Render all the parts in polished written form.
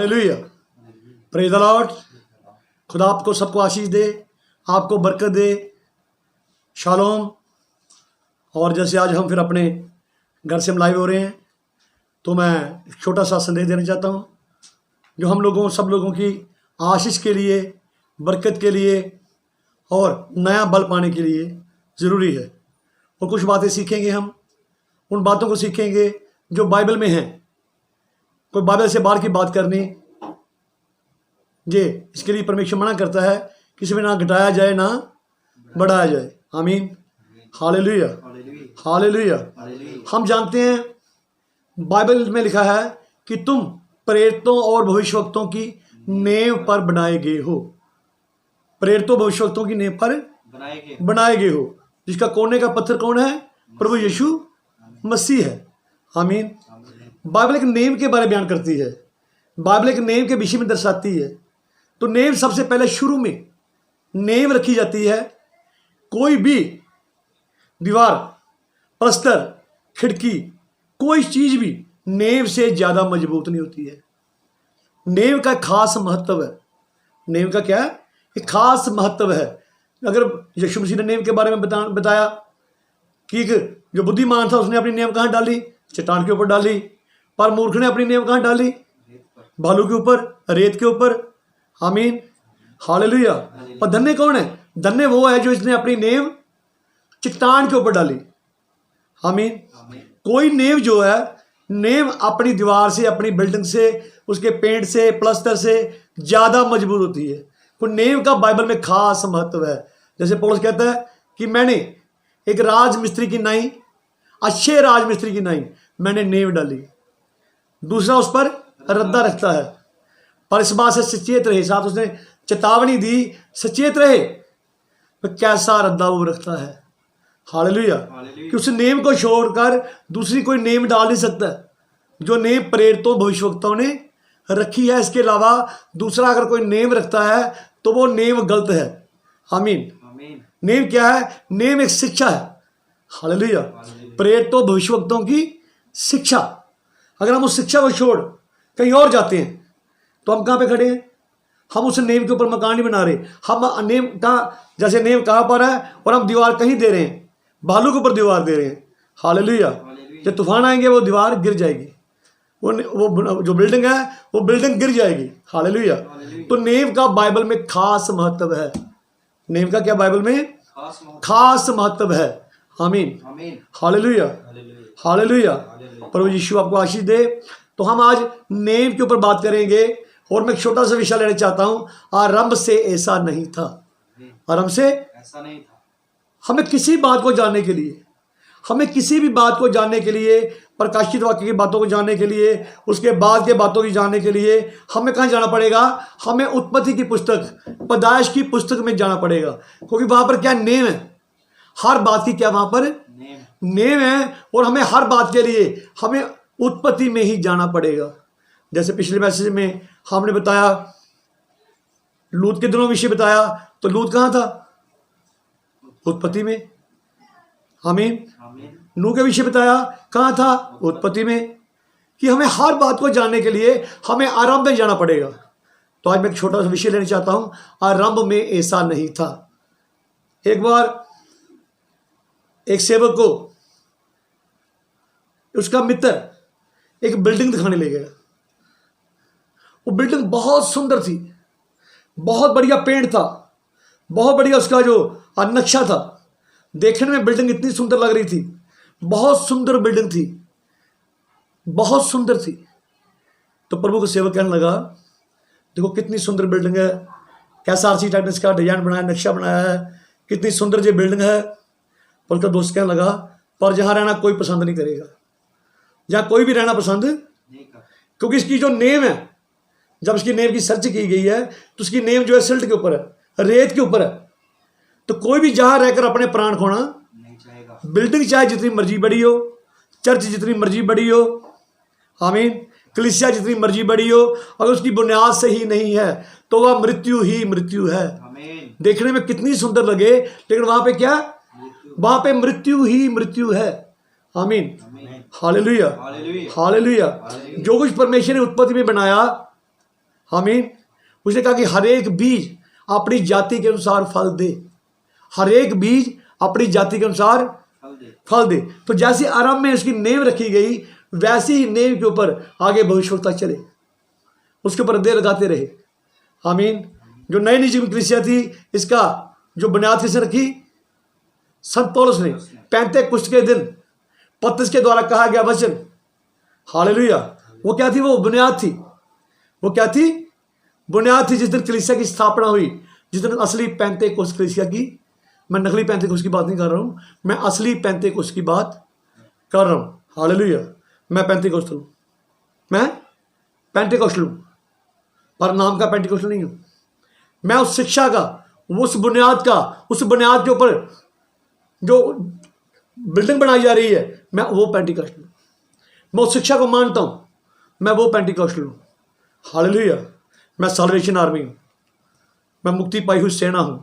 Hallelujah, praise the Lord. खुदा आपको सबको आशीष दे, आपको बरकत दे। शालोम। और जैसे आज हम फिर अपने घर से हम लाइव हो रहे हैं, तो मैं एक छोटा सा संदेश देना चाहता हूँ जो हम लोगों सब लोगों की आशीष के लिए, बरकत के लिए और नया बल पाने के लिए ज़रूरी है। और कुछ बातें सीखेंगे, हम उन बातों को सीखेंगे जो बाइबल में हैं। कोई बाइबल से बाहर की बात करनी ये इसके लिए परमेश्वर मना करता है, किसी में ना घटाया जाए ना बढ़ाया जाए। आमीन, हालेलुया, हालेलुया। हम जानते हैं बाइबल में लिखा है कि तुम प्रेरितों और भविष्यवक्तों की नींव पर बनाए गए हो। प्रेरितों भविष्यवक्तों की नींव पर बनाए गए हो, जिसका कोने का पत्थर कौन है? प्रभु यीशु मसीह है। आमीन। बाइबल एक नींव के बारे में बयान करती है, बाइबल एक नींव के विषय में दर्शाती है। तो नींव सबसे पहले शुरू में नींव रखी जाती है। कोई भी दीवार, प्लास्टर, खिड़की, कोई चीज भी नींव से ज्यादा मजबूत नहीं होती है। नींव का खास महत्व है। नींव का क्या है? एक खास महत्व है। अगर यीशु मसीह ने नींव के बारे में बताया कि जो बुद्धिमान था उसने अपनी नींव कहाँ डाली? चट्टान के ऊपर डाली। पर मूर्ख ने अपनी नींव कहाँ डाली? भालू के ऊपर, रेत के ऊपर। आमीन, हालेलुया। पर धन्य कौन है? धन्य वो है जो इसने अपनी नींव चट्टान के ऊपर डाली। आमीन। कोई नींव जो है, नींव अपनी दीवार से, अपनी बिल्डिंग से, उसके पेंट से, प्लास्टर से ज्यादा मजबूत होती है। तो नींव का बाइबल में खास महत्व है। जैसे पौलुस कहता है कि मैंने एक राजमिस्त्री की नाई, अच्छे राजमिस्त्री की नाई मैंने नींव डाली, दूसरा उस पर रद्दा रखता है। पर इस बात से सचेत रहे, साथ उसने चेतावनी दी, सचेत रहे तो कैसा रद्दा वो रखता है। हालेलुया। कि उस नेम को छोड़कर दूसरी कोई नेम डाल नहीं सकता। जो नेम प्रेरितों भविष्यवक्ताओं ने रखी है, इसके अलावा दूसरा अगर कोई नेम रखता है तो वो नेम गलत है। आमीन। नेम क्या है? नेम एक शिक्षा है। हालेलुया। प्रेरितों भविष्यवक्ताओं की शिक्षा। अगर हम उस शिक्षा को छोड़ कहीं और जाते हैं तो हम कहाँ पे खड़े हैं? हम उस नेम के ऊपर मकान नहीं बना रहे। हम नेम का, जैसे नेम कहाँ पर है और हम दीवार कहीं दे रहे हैं, भालू के ऊपर दीवार दे रहे हैं। हालेलुया। जब तूफान आएंगे वो दीवार गिर जाएगी, वो जो बिल्डिंग है वो बिल्डिंग गिर जाएगी। हालेलुया। तो नेम का बाइबल में खास महत्व है। नेम का क्या बाइबल में खास महत्व है। आमीन, हालेलुया, हालेलुया। प्रभु यीशु आपको आशीष दे। तो हम आज नेम के ऊपर बात करेंगे और मैं एक छोटा सा विषय लेना चाहता हूं। आरंभ से ऐसा नहीं था। आरंभ से ऐसा नहीं था। हमें किसी बात को जानने के लिए, हमें किसी भी बात को जानने के लिए, प्रकाशित वाक्य की बातों को जानने के लिए, उसके बाद के बातों की जानने के लिए हमें कहाँ जाना पड़ेगा? हमें उत्पत्ति की पुस्तक, पैदाइश की पुस्तक में जाना पड़ेगा। क्योंकि वहां पर क्या नेम है? हर बात की क्या वहां पर नेम है। और हमें हर बात के लिए हमें उत्पत्ति में ही जाना पड़ेगा। जैसे पिछले मैसेज में हमने बताया, लूत के दिनों विषय बताया, तो लूत कहाँ था? उत्पत्ति में। आमीन। नूह के विषय बताया, कहाँ था? उत्पत्ति में। कि हमें हर बात को जानने के लिए हमें आरंभ में जाना पड़ेगा। तो आज मैं एक छोटा सा विषय लेना चाहता हूं, आरंभ में ऐसा नहीं था। एक बार एक सेवक को उसका मित्र एक बिल्डिंग दिखाने ले गया। वो बिल्डिंग बहुत सुंदर थी, बहुत बढ़िया पेंट था, बहुत बढ़िया उसका जो नक्शा था। देखने में बिल्डिंग इतनी सुंदर लग रही थी, बहुत सुंदर बिल्डिंग थी, बहुत सुंदर थी। तो प्रभु को सेवक कहने लगा, देखो कितनी सुंदर बिल्डिंग है, कैसा आर्किटेक्ट ने इसका डिजाइन बनाया, नक्शा बनाया है, कितनी सुंदर ये बिल्डिंग है। पर उसका दोस्त कहने लगा, पर जहां रहना कोई पसंद नहीं करेगा, जहां कोई भी रहना पसंद नहीं कर, क्योंकि इसकी जो नेम है, जब इसकी नेम की सर्च की गई है तो उसकी नेम जो है सिल्ट के ऊपर है, रेत के ऊपर है। तो कोई भी जहां रहकर अपने प्राण खोना नहीं चाहेगा। बिल्डिंग चाहे जितनी मर्जी बड़ी हो, चर्च जितनी मर्जी बड़ी हो, आमीन, कलीसिया जितनी मर्जी बड़ी हो, अगर उसकी बुनियाद सही नहीं है तो वह मृत्यु ही मृत्यु है। देखने में कितनी सुंदर लगे, लेकिन वहां पे क्या? वहां पे मृत्यु ही मृत्यु है। आमीन, हालेलुया, हालेलुया। जो कुछ परमेश्वर ने उत्पत्ति में बनाया आमीन। उसने कहा कि हर एक बीज अपनी जाति के अनुसार फल दे, हर एक बीज अपनी जाति के अनुसार फल दे। तो जैसे आरंभ में उसकी नींव रखी गई, वैसी ही नींव के ऊपर आगे भविष्यवक्ता चले, उसके ऊपर देर लगाते रहे। आमीन। जो नई निजी कलीसिया थी, इसका जो बुनियाद किसने रखी? संत पौलुस ने। पेंतेकुस्त के दिन पतरस के द्वारा कहा गया वचन, हालेलुया, वो क्या थी? वो बुनियाद थी। वो क्या थी? बुनियाद थी। जिस दिन कलीसिया की स्थापना हुई, जिस दिन असली पेंतेकुस्त कलीसिया की, मैं नकली पेंतेकुस्त की बात नहीं कर रहा हूं, मैं असली पेंतेकुस्त की बात कर रहा हूं। हालेलुया। मैं पेंतेकुस्त हूं, मैं पेंटेकोस्टल हूं, पर नाम का पेंटेकोस्टल नहीं हूं। मैं उस शिक्षा का, उस बुनियाद का, उस बुनियाद के ऊपर जो बिल्डिंग बनाई जा रही है, मैं वो पेंटेकोस्टल हूं। मैं उस शिक्षा को मानता हूं, मैं वो पेंटेकोस्टल हूं। हालेलुया। मैं साल्वेशन आर्मी हूं, मैं मुक्ति पाई हुई सेना हूं।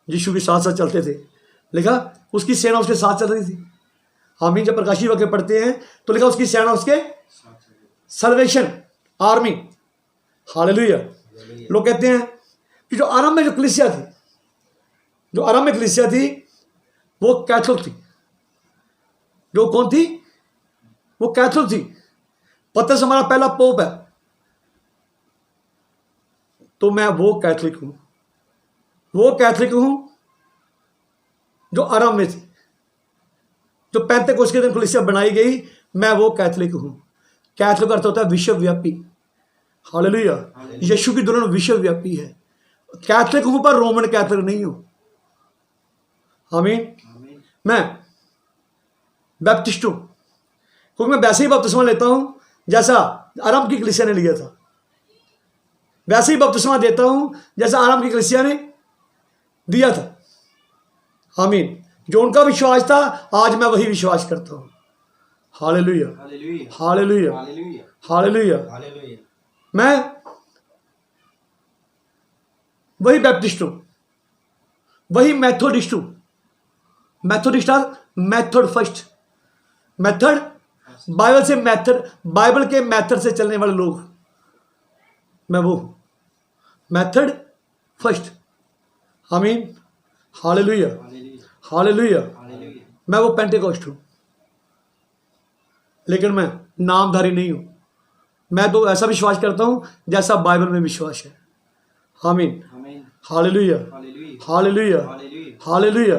यीशु के साथ साथ चलते थे, लिखा उसकी सेना उसके साथ चल रही थी। आमीन। जब प्रकाशित वाक्य पढ़ते हैं तो लिखा उसकी सेना उसके साल्वेशन आर्मी। हालेलुया। लोग कहते हैं कि जो आरंभ में जो कलीसिया थी, जो आरंभ में कलीसिया थी, वो कैथोलिक थी। जो कौन थी? वो कैथोलिक थी। पतरस हमारा पहला पोप है, तो मैं वो कैथोलिक हूं, वो कैथोलिक हूं जो आरंभ में थी। जो पेंतेकोस्त के दिन कलीसिया बनाई गई, मैं वो कैथोलिक हूं। कैथोलिक अर्थ होता है विश्वव्यापी। हालेलुया। यीशु की दुल्हन विश्वव्यापी है। कैथोलिक हूं पर रोमन कैथोलिक नहीं हूं। आमीन। मैं बैप्टिस्ट हूं, क्योंकि मैं वैसे ही बपतिस्मा लेता हूं जैसा आरंभ की कलीसिया ने लिया था, वैसे ही बपतिस्मा देता हूं जैसा आरंभ की कलीसिया ने दिया था। आमीन। जो उनका विश्वास था, आज मैं वही विश्वास करता हूं। हालेलुया, हालेलुया, हालेलुया। मैं वही बैप्टिस्ट हूं, वही मेथोडिस्ट हूं। Methodist method first, method Bible से, मेथड बाइबल के मेथड से चलने वाले लोग, मैं वो मेथड फर्स्ट। आमीन। हालेलुया, हालेलुया। मैं वो पेंटेकोस्ट हूं, लेकिन मैं नामधारी नहीं हूं। मैं तो ऐसा विश्वास करता हूं जैसा बाइबल में विश्वास है। आमीन। हालेलुया, हालेलुया, हालेलुया।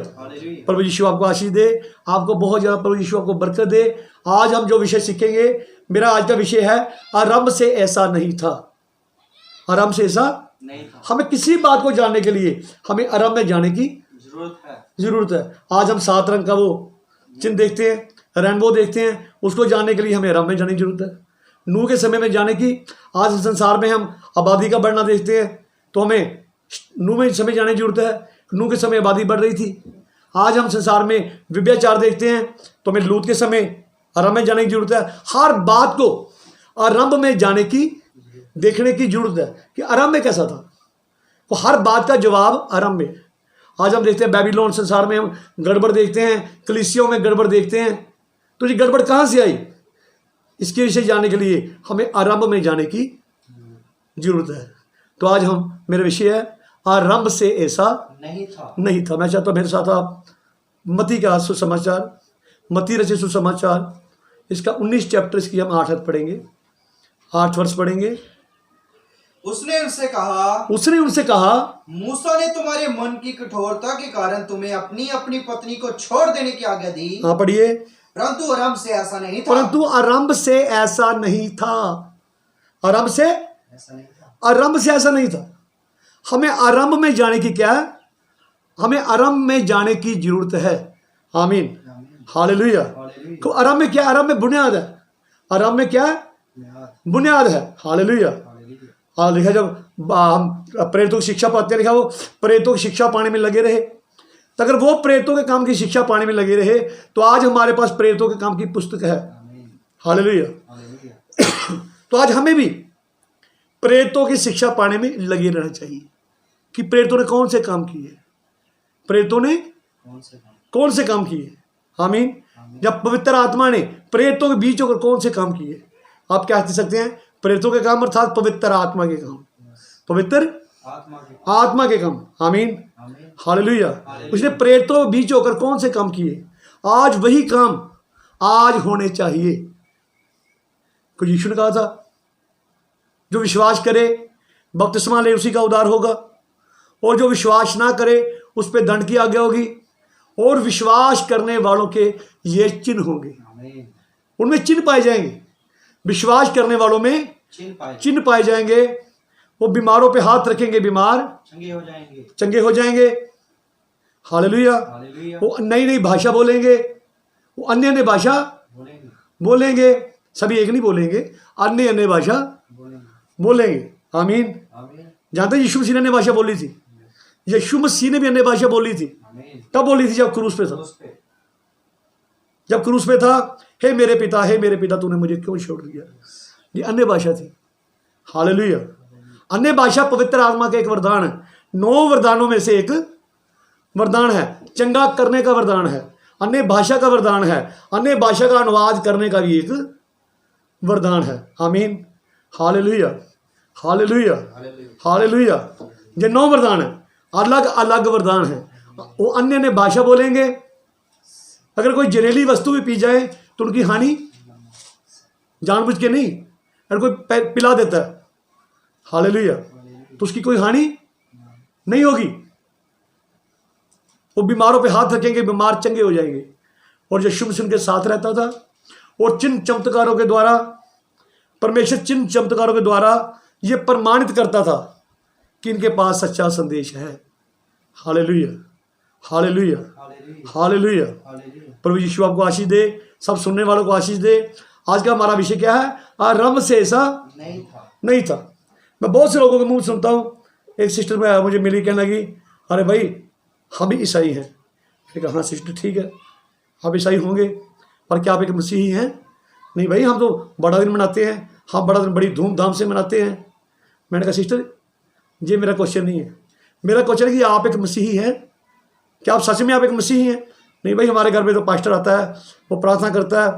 प्रभु यीशु आपको आशीष दे, आपको बहुत ज्यादा प्रभु यीशु आपको बरकत दे। आज हम जो विषय सीखेंगे, मेरा आज का विषय है आरंभ से ऐसा नहीं था। आरंभ से ऐसा नहीं था। हमें किसी बात को जानने के लिए हमें आरंभ में जाने की जरूरत है। आज हम 7 रंग का वो चिन्ह देखते हैं, रेनबो देखते हैं, उसको जानने के लिए हमें आरंभ में जाने की जरूरत है। नूह के समय में जाने की, आज संसार में हम आबादी का बढ़ना देखते हैं, तो हमें नूह में समय जाने की जरूरत है। नूह के समय आबादी बढ़ रही थी। आज हम संसार में विभ्याचार देखते हैं, तो हमें लूत के समय आरंभ में जाने की जरूरत है। हर बात को आरंभ में जाने की, देखने की जरूरत है कि आरंभ में कैसा था। तो हर बात का जवाब आरंभ में। आज हम देखते हैं बेबीलोन, संसार में हम गड़बड़ देखते हैं, कलीसियों में गड़बड़ देखते हैं, तो ये गड़बड़ कहाँ से आई? इसके विषय जानने के लिए हमें आरंभ में जाने की जरूरत है। तो आज हम, मेरा विषय है आरंभ से ऐसा नहीं था। मैं चाहता हूँ मेरे साथ आप मत्ती का सुसमाचार, मत्ती रचित सुसमाचार, इसका 19 चैप्टर, इसकी हम 8 पढ़ेंगे, 8 वर्ष पढ़ेंगे। उसने उनसे कहा, मूसा ने तुम्हारे मन की कठोरता के कारण तुम्हें अपनी अपनी पत्नी को छोड़ देने की आज्ञा दी। हाँ पढ़िए। परंतु आरंभ से ऐसा नहीं था। परंतु आरंभ से ऐसा नहीं था। आरंभ से ऐसा नहीं था। हमें आरंभ में जाने की क्या है? हमें आरंभ में जाने की जरूरत है। आमीन। हालेलुया। तो आरंभ में क्या? आरंभ में बुनियाद है। आरंभ में क्या है? बुनियाद है। हालेलुया। हाँ, लिखा जब हम प्रेरितों की शिक्षा पाते हैं, लिखा वो प्रेरितों की शिक्षा पाने में लगे रहे। तो अगर वो प्रेरितों के काम की शिक्षा पाने में लगे रहे, तो आज हमारे पास प्रेरितों के काम की पुस्तक है। हालेलुया। तो आज हमें भी प्रेरितों की शिक्षा पाने में लगे रहना चाहिए कि प्रेरितों ने कौन से काम किए, प्रेरितों ने कौन से काम किए। आमीन। जब पवित्र आत्मा ने प्रेरितों के बीच होकर कौन से काम किए, आप क्या कह सकते हैं? प्रेरितों के काम अर्थात पवित्र आत्मा के काम। पवित्र आत्मा के काम। आमीन, आमीन। हालेलुया। उसने प्रेरितों बीच होकर कौन से काम किए? आज वही काम आज होने चाहिए। कुछ यीशु ने कहा था, जो विश्वास करे बपतिस्मा ले उसी का उद्धार होगा, और जो विश्वास ना करे उस पर दंड की आज्ञा होगी। और विश्वास करने वालों के ये चिन्ह होंगे, उनमें चिन्ह पाए जाएंगे। विश्वास करने वालों में चिन्ह पाए जाएंगे। वो बीमारों पे हाथ रखेंगे, बीमार चंगे हो जाएंगे। हालेलुया। वो नई नई भाषा बोलेंगे, वो अन्य अन्य भाषा बोलेंगे। सभी एक नहीं बोलेंगे, अन्य अन्य भाषा बोलेंगे। आमीन। जानते हैं यीशु मसीह ने अन्य भाषा बोली थी। यीशु मसीह ने भी अन्य भाषा बोली थी। कब बोली थी? जब क्रूस पे था। जब क्रूस पे था, हे मेरे पिता तूने मुझे क्यों छोड़ दिया। ये अन्य भाषा थी। हालेलुया। अन्य भाषा पवित्र आत्मा का एक वरदान है। 9 वरदानों में से एक वरदान है। चंगा करने का वरदान है, अन्य भाषा का वरदान है, अन्य भाषा का अनुवाद करने का भी एक वरदान है। आमीन, हालेलुया, हालेलुया, हालेलुया। ये 9 वरदान है, अलग अलग वरदान है। वो अन्य अन्य भाषा बोलेंगे। अगर कोई जहरीली वस्तु भी पी जाए तो उनकी हानि जानबूझ के नहीं। अगर कोई पिला देता है, हालेलुया, तो उसकी कोई हानि नहीं होगी। वो बीमारों पे हाथ रखेंगे, बीमार चंगे हो जाएंगे। और यीशु मसीह उनके साथ रहता था। और चिन्ह चमत्कारों के द्वारा, परमेश्वर चिन्ह चमत्कारों के द्वारा ये प्रमाणित करता था कि इनके पास सच्चा संदेश है। हालेलुया, हालेलुया, हालेलुया। प्रभु यीशु आपको आशीष दे, सब सुनने वालों को आशीष दे। आज का हमारा विषय क्या है? आरंभ से ऐसा नहीं था। मैं बहुत से लोगों के मुंह सुनता हूँ। एक सिस्टर में मुझे मिली, कहने लगी, अरे भाई हम भी ईसाई हैं। मैंने कहा हाँ सिस्टर ठीक है, आप ईसाई होंगे, पर क्या आप एक मसीही हैं? नहीं भाई, हम तो बड़ा दिन मनाते हैं, हम बड़ा दिन बड़ी धूमधाम से मनाते हैं। मैंने कहा सिस्टर ये मेरा क्वेश्चन नहीं है। मेरा क्वेश्चन है कि आप एक मसीही हैं? क्या आप सच में आप एक मसीही हैं? नहीं भाई, हमारे घर में तो पास्टर आता है, वो प्रार्थना करता है,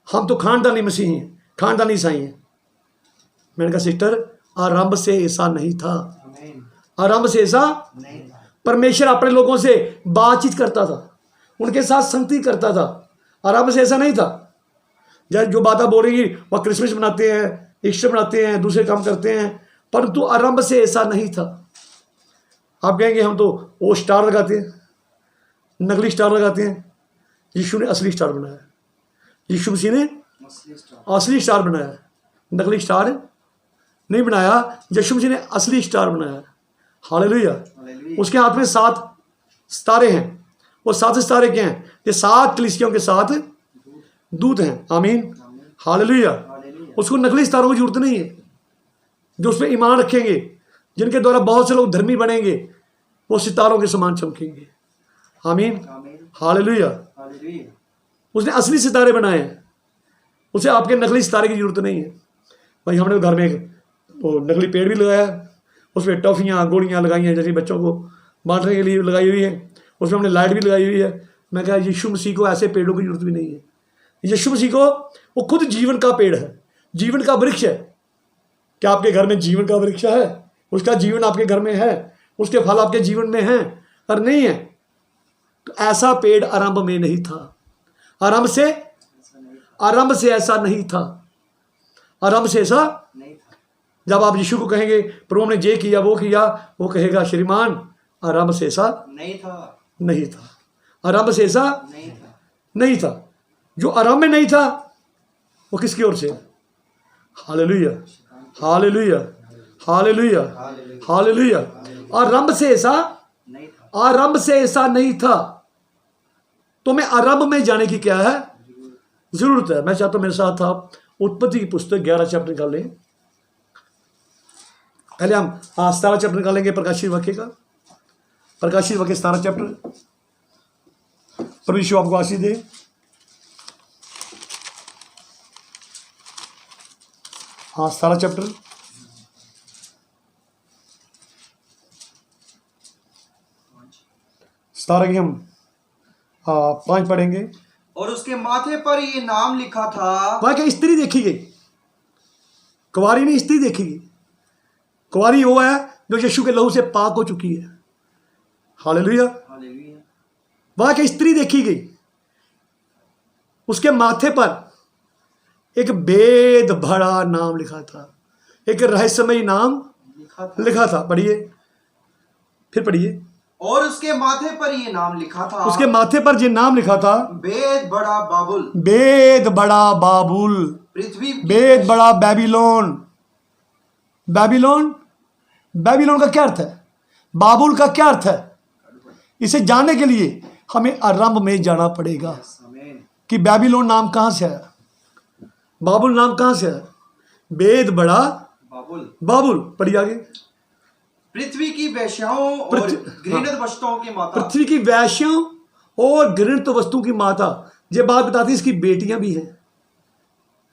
हम तो खानदानी मसीही हैं, खानदानी ईसाई हैं। मैंने कहा सिस्टर आरंभ से ऐसा नहीं था। आरंभ से ऐसा नहीं था। परमेश्वर अपने लोगों से बातचीत करता था, उनके साथ संगति करता था। आरंभ से ऐसा नहीं था। जब जो बातें बोल रही वह क्रिसमस मनाते हैं, ईस्टर मनाते हैं, दूसरे काम करते हैं, परंतु आरंभ से ऐसा नहीं था। आप कहेंगे हम तो वो स्टार लगाते हैं, नकली स्टार लगाते हैं। यीशु ने असली स्टार बनाया। यीशु मसीह ने असली स्टार बनाया, नकली स्टार नहीं बनाया। यीशु मसीह ने असली स्टार बनाया। हालेलुया। उसके हाथ में 7 सितारे हैं। वो 7 सितारे क्या हैं? ये 7 कलीसियाओं के 7 दूत हैं। आमीन, हालेलुया। उसको नकली सितारों की जरूरत नहीं है। जो उस पर ईमान रखेंगे, जिनके द्वारा बहुत से लोग धर्मी बनेंगे, वो सितारों के समान चमकेंगे। आमीन, हालेलुया। उसने असली सितारे बनाए हैं। उसे आपके नकली सितारे की जरूरत नहीं है। भाई हमने घर में एक वो नकली पेड़ भी लगाया, उसमें टॉफियाँ गोलियाँ लगाई हैं, जैसे बच्चों को बांटने के लिए लगाई हुई है। उसमें हमने लाइट भी लगाई हुई है। मैं कहा यीशु मसीह को ऐसे पेड़ों की जरूरत भी नहीं है। यीशु मसीह को वो खुद जीवन का पेड़ है, जीवन का वृक्ष है। क्या आपके घर में जीवन का वृक्ष है? उसका जीवन आपके घर में है, उसके फल आपके जीवन में हैं? और नहीं है तो ऐसा पेड़ आरंभ में नहीं था। आरंभ से ऐसा नहीं था। आरंभ से ऐसा नहीं था। जब आप यीशु को कहेंगे प्रभु ने ये किया वो किया, वो कहेगा श्रीमान आरंभ से ऐसा नहीं था। आरंभ से ऐसा नहीं था। जो आरंभ में नहीं था वो किसकी ओर से? हालेलुया, हालेलुया, हालेलुया, हालेलुया। आरंभ से ऐसा नहीं था। तो मैं आरंभ में जाने की क्या है जरूरत है। मैं चाहता हूं मेरे साथ आप उत्पत्ति की पुस्तक 11 चैप्टर निकालें। पहले हम 17 चैप्टर निकालेंगे प्रकाशित वाक्य का। प्रकाशित वाक्य 17 चैप्टर। प्रभु यीशु आपको आशीष दे। हाँ 17 चैप्टर। सतारा की हम 5 पढ़ेंगे। और उसके माथे पर ये नाम लिखा था। वह क्या स्त्री देखी गई? कुंवारी नहीं, स्त्री देखी गई। कुंवारी वो है जो यीशु के लहू से पाक हो चुकी है। हालेलुया। हालेलुया। वहां एक स्त्री देखी गई, उसके माथे पर एक भेद भरा नाम लिखा था, एक रहस्यमयी नाम लिखा था। पढ़िए, फिर पढ़िए। और उसके माथे पर ये नाम लिखा था, उसके माथे पर ये नाम लिखा था, बेद बड़ा बाबुल, बेद बड़ा बाबुल, पृथ्वी की बेद बड़ा बेबीलोन। बेबीलोन, बेबीलोन का क्या अर्थ है? बाबुल का क्या अर्थ है? इसे जानने के लिए हमें आरंभ में जाना पड़ेगा आमीन। कि बेबीलोन नाम कहां से आया, बाबुल नाम कहां से आया। बेद बड़ा बाबुल, बाबुल। पढ़िए आगे। पृथ्वी की वेश्याओं और घृणित वस्तुओं की माता, पृथ्वी की वैश्यों और घृणित वस्तु की माता। ये बात बताती है इसकी बेटियां भी हैं।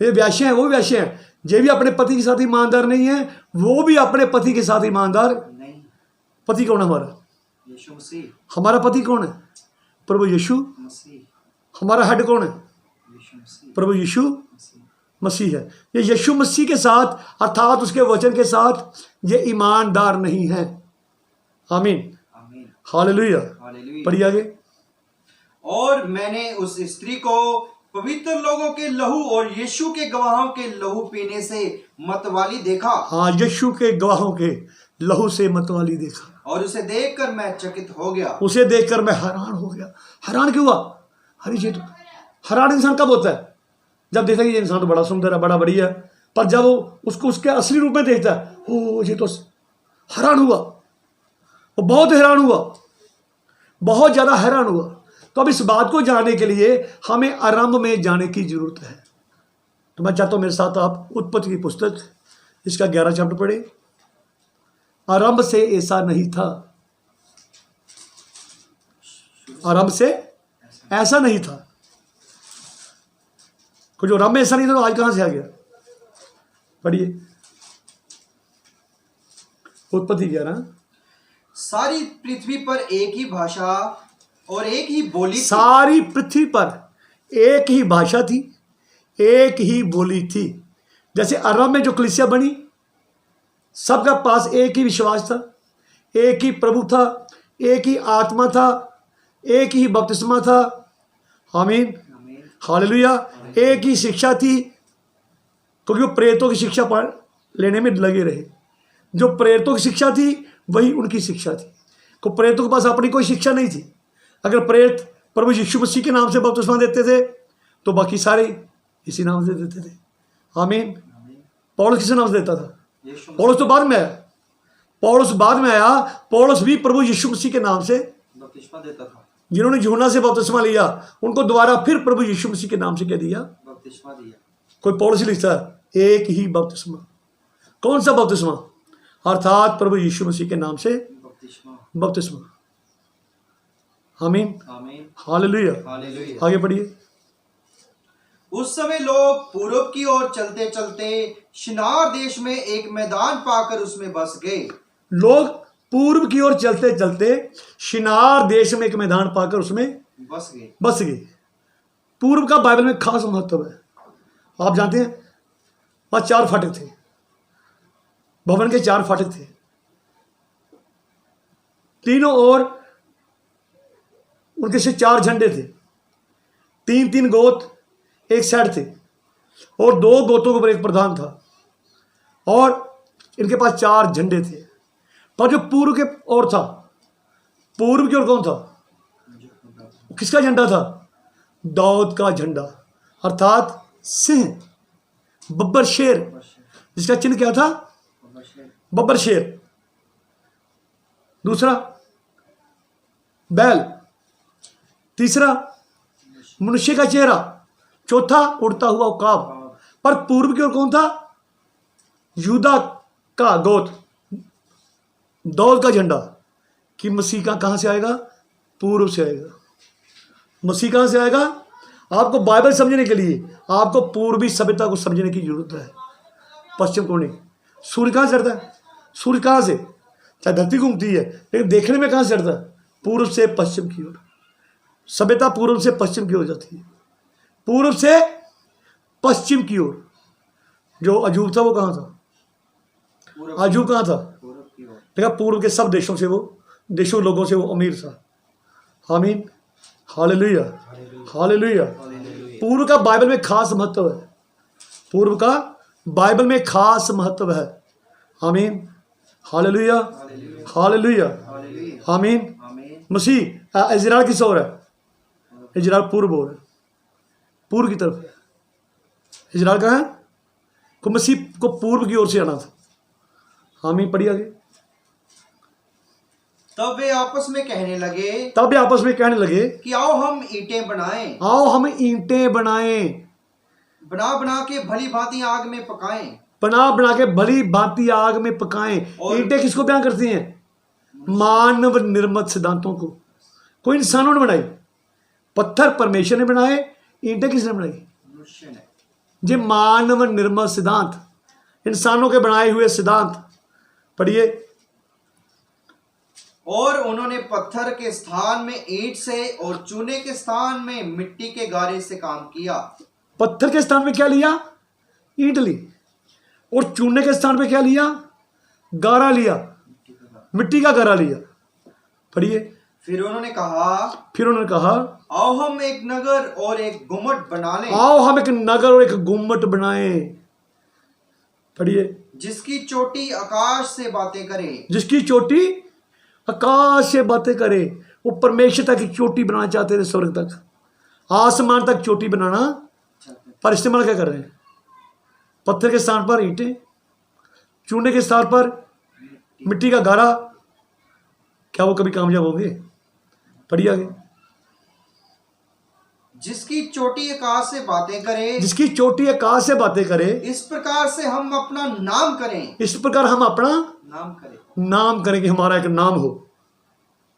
ये वैश्य हैं, वो भी वैश्य हैं। ये भी अपने पति के साथ ईमानदार नहीं है, वो भी अपने पति के साथ ईमानदार नहीं। पति कौन है हमारा? यीशु मसीह, हमारा पति कौन है? प्रभु यीशु। मसीह, हमारा हेड कौन है? यीशु मसीह, प्रभु यीशु मसीह। मसीह है। ये यीशु मसीह के साथ अर्थात उसके वचन के साथ ये ईमानदार नहीं है। आमीन। आमीन। हालेलुया। हालेलुया। पढ़िए आगे। और मैंने उस स्त्री को पवित्र लोगों के लहू और यीशु के गवाहों के लहू पीने से मतवाली देखा। हाँ, यीशु के गवाहों के लहू से मतवाली देखा। और उसे देखकर मैं चकित हो गया। उसे देखकर मैं हैरान हो गया। हैरान क्यों हुआ? हरी जी, हैरान इंसान कब होता है? जब देखा कि ये इंसान तो बड़ा सुंदर है, बड़ा बढ़िया है, पर जब वो उसको उसके असली रूप में देखता है, हो ये तो हैरान हुआ, वो बहुत हैरान हुआ, बहुत ज्यादा हैरान हुआ। तो अब इस बात को जानने के लिए हमें आरंभ में जाने की जरूरत है। तो मैं चाहता हूं मेरे साथ आप उत्पत्ति की पुस्तक इसका 11 चैप्टर पढ़े। आरंभ से ऐसा नहीं था, आरंभ से ऐसा नहीं था। कुछ आरंभ में ऐसा नहीं था तो आज कहां से आ गया? पढ़िए उत्पत्ति 11। सारी पृथ्वी पर एक ही भाषा और एक ही बोली थी। सारी पृथ्वी पर एक ही भाषा थी, एक ही बोली थी। जैसे आरंभ में जो कलीसिया बनी, सबका पास एक ही विश्वास था, एक ही प्रभु था, एक ही आत्मा था, एक ही बपतिस्मा था। आमीन। हालेलुया। एक ही शिक्षा थी, क्योंकि वो प्रेरितों की शिक्षा पढ़ लेने में लगे रहे। जो प्रेरितों की शिक्षा थी वही उनकी शिक्षा थी। को प्रेरितों के पास अपनी कोई शिक्षा नहीं थी। अगर प्रेरित प्रभु यीशु मसीह के नाम से बपतिस्मा देते थे तो बाकी सारे इसी नाम से देते थे। आमीन। पौलुस किस नाम से देता था? पौलुस तो बाद में आया, पौलुस बाद में आया। पौलुस भी प्रभु यीशु मसीह के नाम से बपतिस्मा देता था। जिन्होंने यूहन्ना से बपतिस्मा लिया उनको दोबारा फिर प्रभु यीशु मसीह के नाम से क्या दिया? बपतिस्मा दिया। कोई पौलुस ही लिखता है एक ही बपतिस्मा। कौन सा बपतिस्मा? अर्थात प्रभु यीशु मसीह के नाम से बपतिस्मा। बपतिस्मा। आमीन। आमीन। हालेलुया। हालेलुया। आगे पढ़िए। उस समय लोग पूर्व की ओर चलते चलते शिनार देश में एक मैदान पाकर उसमें बस गए। लोग पूर्व की ओर चलते चलते शिनार देश में एक मैदान पाकर उसमें बस गए। पूर्व का बाइबल में खास महत्व है। आप जानते हैं वहां 4 फाटक थे, भवन के 4 फाटक थे। तीनों ओर उनके से 4 झंडे थे। 3-3 गोत एक साइड थे और 2 गोतों के ऊपर एक प्रधान था और इनके पास 4 झंडे थे। पर जो पूर्व के ओर था, पूर्व की ओर कौन था? किसका झंडा था? दाऊद का झंडा, अर्थात सिंह, बब्बर शेर, जिसका चिन्ह क्या था? बब्बर शेर। दूसरा बैल, तीसरा मनुष्य का चेहरा, चौथा उड़ता हुआ उकाब। पर पूर्व की ओर कौन था? यूदा का गोत, दाऊद का झंडा। कि मसीह का कहां से आएगा? पूर्व से आएगा। मसीह कहां से आएगा? आपको बाइबल समझने के लिए आपको पूर्वी सभ्यता को समझने की जरूरत है। पश्चिम कोण, सूर्य कहां से चढ़ता है? सूर्य कहां से? चाहे धरती घूमती है लेकिन देखने में कहां से चढ़ता है? पूर्व से पश्चिम की ओर। सभ्यता पूर्व से पश्चिम की ओर जाती है, पूर्व से पश्चिम की ओर। जो अजूब था वो कहां था? अय्यूब कहाँ था? पूरब की ओर। देखा, पूर्व के सब देशों लोगों से वो अमीर था। आमीन, हालेलुया, हालेलुया। पूर्व का बाइबल में खास महत्व है। पूर्व का बाइबल में खास महत्व है। आमीन, हालेलुया, हालेलुया, आमीन। मसीह इजराइल किस ओर है? इजराइल पूर्व ओर है, पूर्व की तरफ है। इजराइल कहाँ है? को मसीह को पूर्व की ओर से आना था। आमीन, पढ़िए आगे। तब वे आपस में कहने लगे कि आओ हम ईंटें बनाएं, आओ हम ईंटें बनाएं, बना बना के भली भांति आग में पकाएं। बना बना के भली भांति आग में पकाएं। ईंटें किसको बयान करती हैं? मानव निर्मित सिद्धांतों को। कोई इंसानों ने बनाई, पत्थर परमेश्वर ने बनाए, ईंटें किसने बनाई? मनुष्य ने। ये मानव निर्मित सिद्धांत, इंसानों के बनाए हुए सिद्धांत। पढ़िए। और उन्होंने पत्थर के स्थान में ईंट से और चूने के स्थान में मिट्टी के गारे से काम किया। पत्थर के स्थान में क्या लिया? ईंट ली। और चूने के स्थान पे क्या लिया? गारा लिया, मिट्टी का गारा लिया। पढ़िए। फिर उन्होंने कहा आओ हम एक नगर और एक गुम्मट बना लें। आओ हम एक नगर और एक गुम्मट बनाएं। पढ़िए। जिसकी चोटी आकाश से बातें करे। जिसकी चोटी आकाश से बातें करे। वो परमेश्वर तक की चोटी बनाना चाहते थे, स्वर्ग तक, आसमान तक चोटी बनाना, पर इस्तेमाल क्या कर रहे हैं? पत्थर के स्थान पर ईंटें, चूने के स्थान पर मिट्टी का गारा। क्या वो कभी कामयाब होंगे? पढ़िए आगे। जिसकी चोटी आकाश से बातें करे। जिसकी चोटी आकाश से बातें करे। इस प्रकार से हम अपना नाम करें। इस प्रकार हम अपना नाम करें कि हमारा एक नाम हो।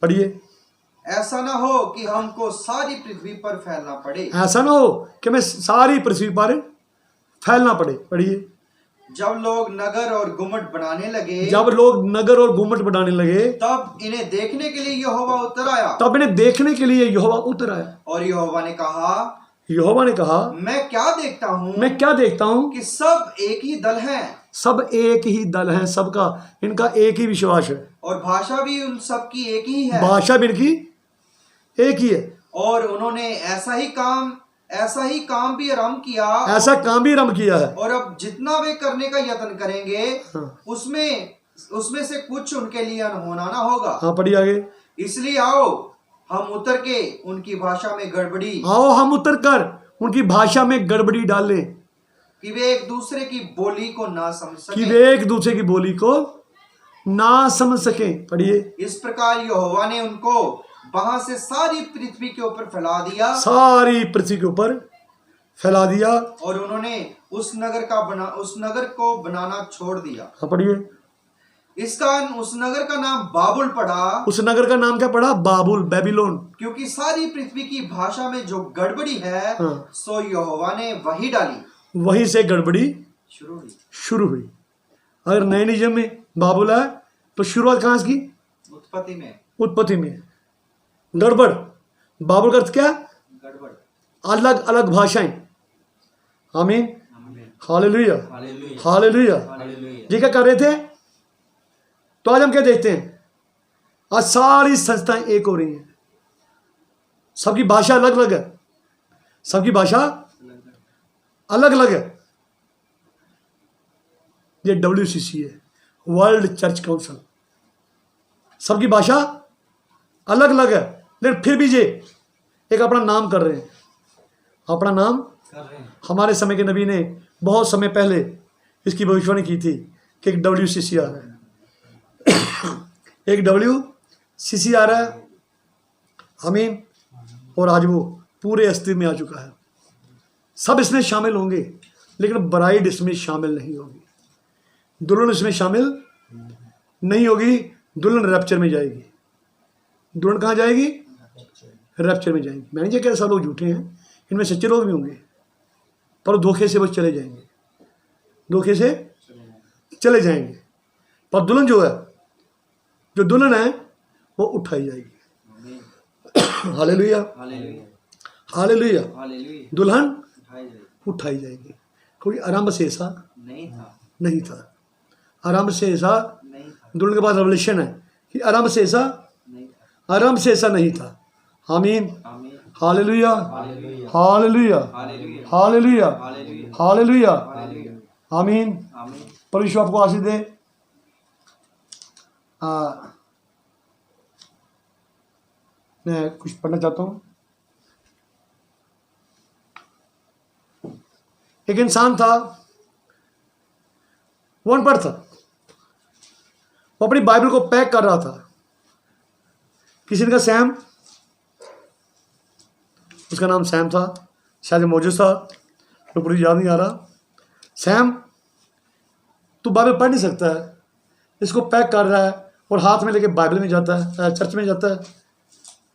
पढ़िए। ऐसा ना हो कि हमको सारी पृथ्वी पर फैलना पड़े। ऐसा ना हो कि हमें सारी पृथ्वी पर फैलना पड़े। पढ़िए। जब लोग नगर और गुम्मट बनाने लगे, तब इन्हें देखने के लिए यहोवा उतर आया। और यहोवा ने कहा मैं क्या देखता हूँ कि सब एक ही दल हैं। सबका इनका एक ही विश्वास है, और भाषा भी उन सब की एक ही है। भाषा भी इनकी एक ही है। और उन्होंने ऐसा ही काम भी आरंभ किया। है। और अब जितना वे करने का यत्न करेंगे, हाँ। उसमें से कुछ उनके लिए अनहोना ना होगा। हाँ, पढ़िए आगे। इसलिए आओ हम उतर के उनकी भाषा में गड़बड़ी डालें, कि वे एक दूसरे की बोली को ना समझ सकें। पढ़िए। इस प्रकार यहोवा ने उनको वहां से सारी पृथ्वी के ऊपर फैला दिया। और उन्होंने उस नगर को बनाना छोड़ दिया। हाँ, पढ़िए। उस नगर का नाम बाबुल पड़ा। उस नगर का नाम क्या पड़ा? बाबुल, बेबीलोन। क्योंकि सारी पृथ्वी की भाषा में जो गड़बड़ी है, हाँ। सो यहोवा ने वही डाली। वहीं से गड़बड़ी शुरू हुई। अगर नए नियम में बाबुल है तो शुरुआत कहाँ की? उत्पत्ति में। गड़बड़, बाबुल का अर्थ क्या? गड़बड़, अलग अलग भाषाएं। आमीन, हालेलुया, हालेलुया। ये क्या कर रहे थे? तो आज हम क्या देखते हैं? आज सारी संस्थाएं एक हो रही हैं, सबकी भाषा अलग अलग है, ये WCC है, वर्ल्ड चर्च काउंसिल। सबकी भाषा अलग अलग है, लेकिन फिर भी ये एक अपना नाम कर रहे हैं। हमारे समय के नबी ने बहुत समय पहले इसकी भविष्यवाणी की थी कि एक WCC आ रहा है, एक WCC आ रहा है। आमीन। और आज वो पूरे अस्तित्व में आ चुका है। सब इसमें शामिल होंगे, लेकिन ब्राइड इसमें शामिल नहीं होगी, दुल्हन इसमें शामिल नहीं होगी। दुल्हन रैप्चर में जाएगी। दुल्हन कहाँ जाएगी? रैप्चर में जाएगी। मैंने ये कहा सब लोग झूठे हैं, इनमें सच्चे लोग भी होंगे, पर धोखे से बस चले जाएंगे। पर दुल्हन जो दुल्हन है वो उठाई जाएगी। Hallelujah, hallelujah. दुल्हन उठाई जाएगी। कोई आरंभ से ऐसा नहीं था। आरंभ से ऐसा, नहीं था, दुल्हन के बाद रेवलेशन है कि आरंभ से ऐसा, नहीं था। आरंभ से ऐसा नहीं था। आमीन, आमीन, हालेलुया, हालेलुया, हालेलुया, हालेलुया, हालेलुया, हालेलुया, हालेलुया, हालेलुया, आमीन। आमीन। परमेश्वर आपको आशीष दे। मैं कुछ पढ़ना चाहता हूँ। एक इंसान था, वो अनपढ़ था, वो अपनी बाइबल को पैक कर रहा था। किसी ने कहा सैम, उसका नाम सैम था, शायद मौजूद था, तो पूरी याद नहीं आ रहा। सैम, तू बाइबल पढ़ नहीं सकता है, इसको पैक कर रहा है और हाथ में लेके बाइबल में जाता है, चर्च में जाता है,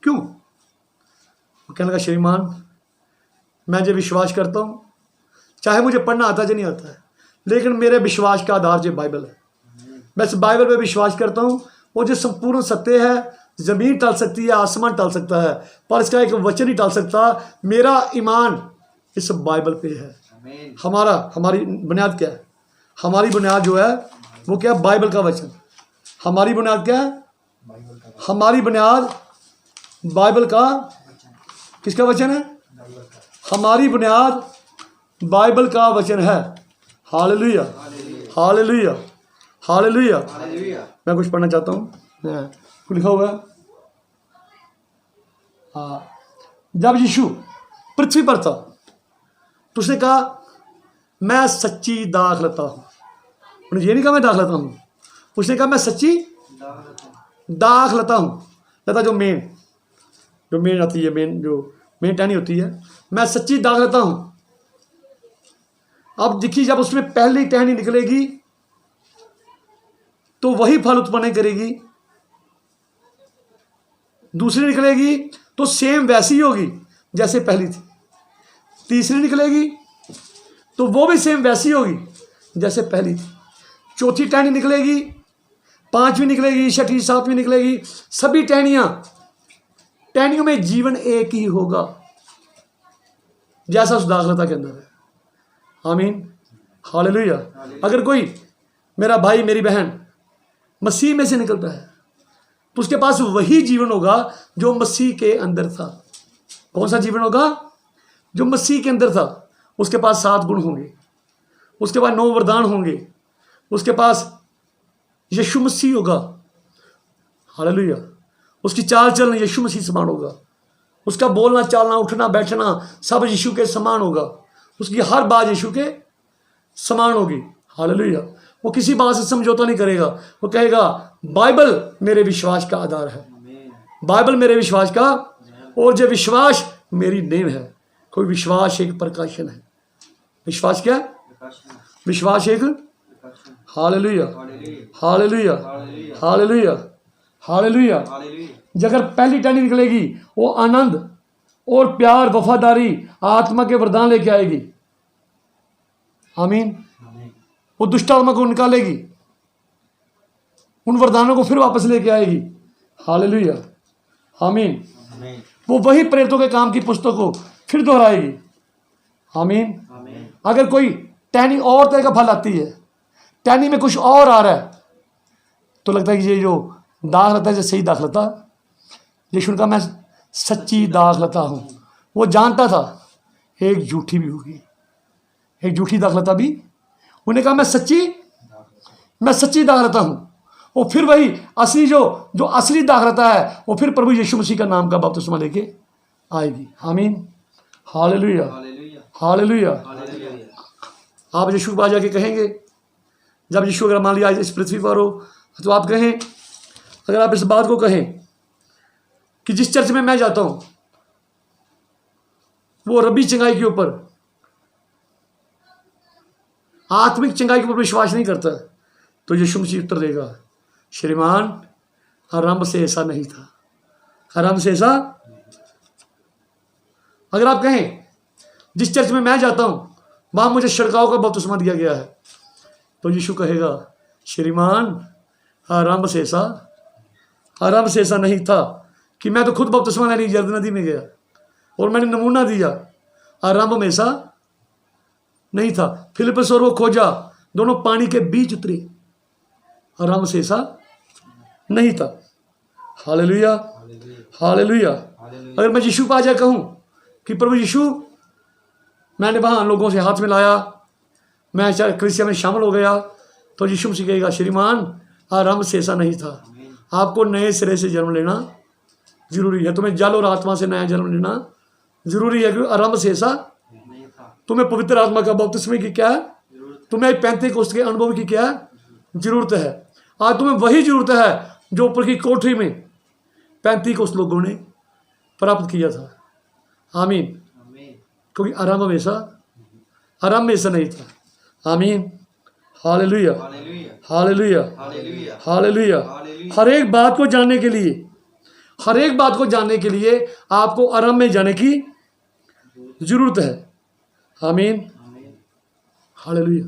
क्यों? वो कहने लगा श्रीमान, मैं जो विश्वास करता हूँ, चाहे मुझे पढ़ना आता है नहीं आता है, लेकिन मेरे विश्वास का आधार जो बाइबल है, मैं इस बाइबल पे विश्वास करता हूँ। वो जो संपूर्ण सत्य है, ज़मीन टल सकती है, आसमान टल सकता है, पर इसका एक वचन नहीं टल सकता। मेरा ईमान इस बाइबल पे है। आमीन, हमारी बुनियाद क्या है? हमारी बुनियाद जो है वो क्या है? बाइबल का वचन। हमारी बुनियाद क्या है? हमारी बुनियाद बाइबल का, किसका वचन है? हमारी बुनियाद बाइबल का वचन है। हालेलुया, हालेलुया, हालेलुया। हालेलुया। मैं कुछ पढ़ना चाहता हूँ, कुछ लिखा हुआ है। जब यीशु पृथ्वी पर था तो उसने कहा मैं सच्ची दाख लेता हूँ। उन्होंने ये नहीं कहा मैं दाख लेता हूँ, उसने कहा मैं सच्ची दाख लेता हूँ। लता जो मेन आती है, मेन टहनी होती है, मैं सच्ची दाख लेता हूँ। अब देखिए, जब उसमें पहली टहनी निकलेगी तो वही फल उत्पन्न करेगी, दूसरी निकलेगी तो सेम वैसी होगी जैसे पहली थी, तीसरी निकलेगी तो वो भी सेम वैसी होगी जैसे पहली थी, चौथी टहनी निकलेगी, पांचवी निकलेगी, छठी, सातवीं निकलेगी। सभी टहनियों में जीवन एक ही होगा जैसा उस दाखलता के अंदर है। आमीन, हालेलुया। अगर कोई मेरा भाई मेरी बहन मसीह में से निकलता है तो उसके पास वही जीवन होगा जो मसीह के अंदर था। कौन सा जीवन होगा? जो मसीह के अंदर था। उसके पास 7 गुण होंगे, उसके पास 9 वरदान होंगे, उसके पास यीशु मसीह होगा। हालेलुया। उसकी चाल चलन यीशु मसीह समान होगा, उसका बोलना चालना उठना बैठना सब यीशु के समान होगा, उसकी हर बात यीशु के समान होगी। हालेलुया। वो किसी बात से समझौता नहीं करेगा, वो कहेगा बाइबल मेरे विश्वास का आधार है, बाइबल मेरे विश्वास का, और जो विश्वास मेरी नींव है। कोई विश्वास एक प्रकाशन है। विश्वास क्या? विश्वास एक, हालेलुया, हालेलुया, हालेलुया, हालेलुया। अगर पहली टहनी निकलेगी वो आनंद और प्यार, वफादारी, आत्मा के वरदान लेके आएगी। आमीन। वो दुष्ट आत्मा को निकालेगी, उन वरदानों को फिर वापस लेके आएगी। हालेलुया, आमीन। वो वही प्रेरितों के काम की पुस्तक को फिर दोहराएगी। आमीन। अगर कोई टहनी और तरह का फल आती है, टहनी में कुछ और आ रहा है, तो लगता है कि ये जो दाखलता है, जो सही दाखलता, यीशु का मैं सच्ची दाखलता हूँ। वो जानता था एक झूठी भी होगी, एक झूठी दाखलता भी। उन्हें कहा मैं सच्ची दाखलता हूँ। वो फिर वही असली जो असली दाखलता है, वो फिर प्रभु यीशु मसीह का नाम का बपतिस्मा लेके आएगी। आमीन, हालेलुया, हालेलुया। आप यीशु के पास जाके कहेंगे, जब यीशु अगर मान लिया इस पृथ्वी पर हो, तो आप कहें, अगर आप इस बात को कहें कि जिस चर्च में मैं जाता हूं वो रब्बी चंगाई के ऊपर, आत्मिक चंगाई के ऊपर विश्वास नहीं करता, तो यीशु मसीह उत्तर देगा, श्रीमान आरंभ से ऐसा नहीं था, आरंभ से ऐसा। अगर आप कहें जिस चर्च में मैं जाता हूं वहां मुझे छिड़काव का बपतिस्मा दिया गया है, तो यीशु कहेगा, श्रीमान आरंभ से ऐसा नहीं था कि मैं तो खुद बपतिस्मा लेने यरदन नदी में गया और मैंने नमूना दिया, आरंभ में ऐसा नहीं था। फिलिप्पुस और वो खोजा, दोनों पानी के बीच उतरे, आरंभ से ऐसा नहीं था। Hallelujah, hallelujah. अगर मैं यीशु पर आ जाए कहूँ कि प्रभु यीशु, मैंने वहाँ लोगों से हाथ मिलाया, मैं चाहे कलीसिया में शामिल हो गया, तो यीशु मसीह कहेगा श्रीमान आरंभ से ऐसा नहीं था, आपको नए सिरे से जन्म लेना जरूरी है। तुम्हें जल और आत्मा से नया जन्म लेना जरूरी है, क्योंकि आरंभ से ऐसा तुम्हें पवित्र आत्मा का बपतिस्मे की क्या है, तुम्हें पेंतीकोस्त के अनुभव की क्या जरूरत है। आज तुम्हें वही जरूरत है जो ऊपर की कोठरी में पेंतीकोस्त लोगों ने प्राप्त किया था। आमीन। क्योंकि आरंभ में ऐसा नहीं था। आमीन। हालेलुया, हालेलुया, हालेलुया। हर एक बात को जानने के लिए आपको आरंभ में जाने की जरूरत है। आमीन, हालेलुया।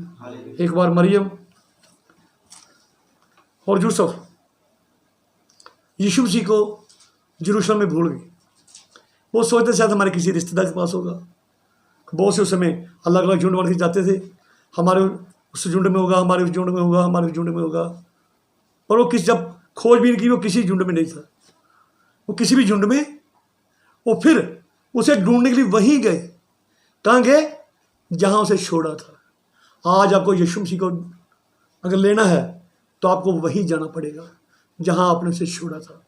एक बार मरियम और यूसुफ यीशु मसीह को यरूशलेम में भूल गए। वो सोचते शायद हमारे किसी रिश्तेदार के पास होगा। बहुत से उस समय अलग अलग झुंड बन के जाते थे, हमारे उस झुंड में होगा, हमारे उस झुंड में होगा, हमारे उस झुंड में होगा। और वो जब खोजबीन की, वो किसी झुंड में नहीं था, वो किसी भी झुंड में। वो फिर उसे ढूंढने के लिए वहीं गए। कहाँ गए? जहाँ उसे छोड़ा था। आज आपको यीशु मसीह को अगर लेना है तो आपको वहीं जाना पड़ेगा जहाँ आपने उसे छोड़ा था।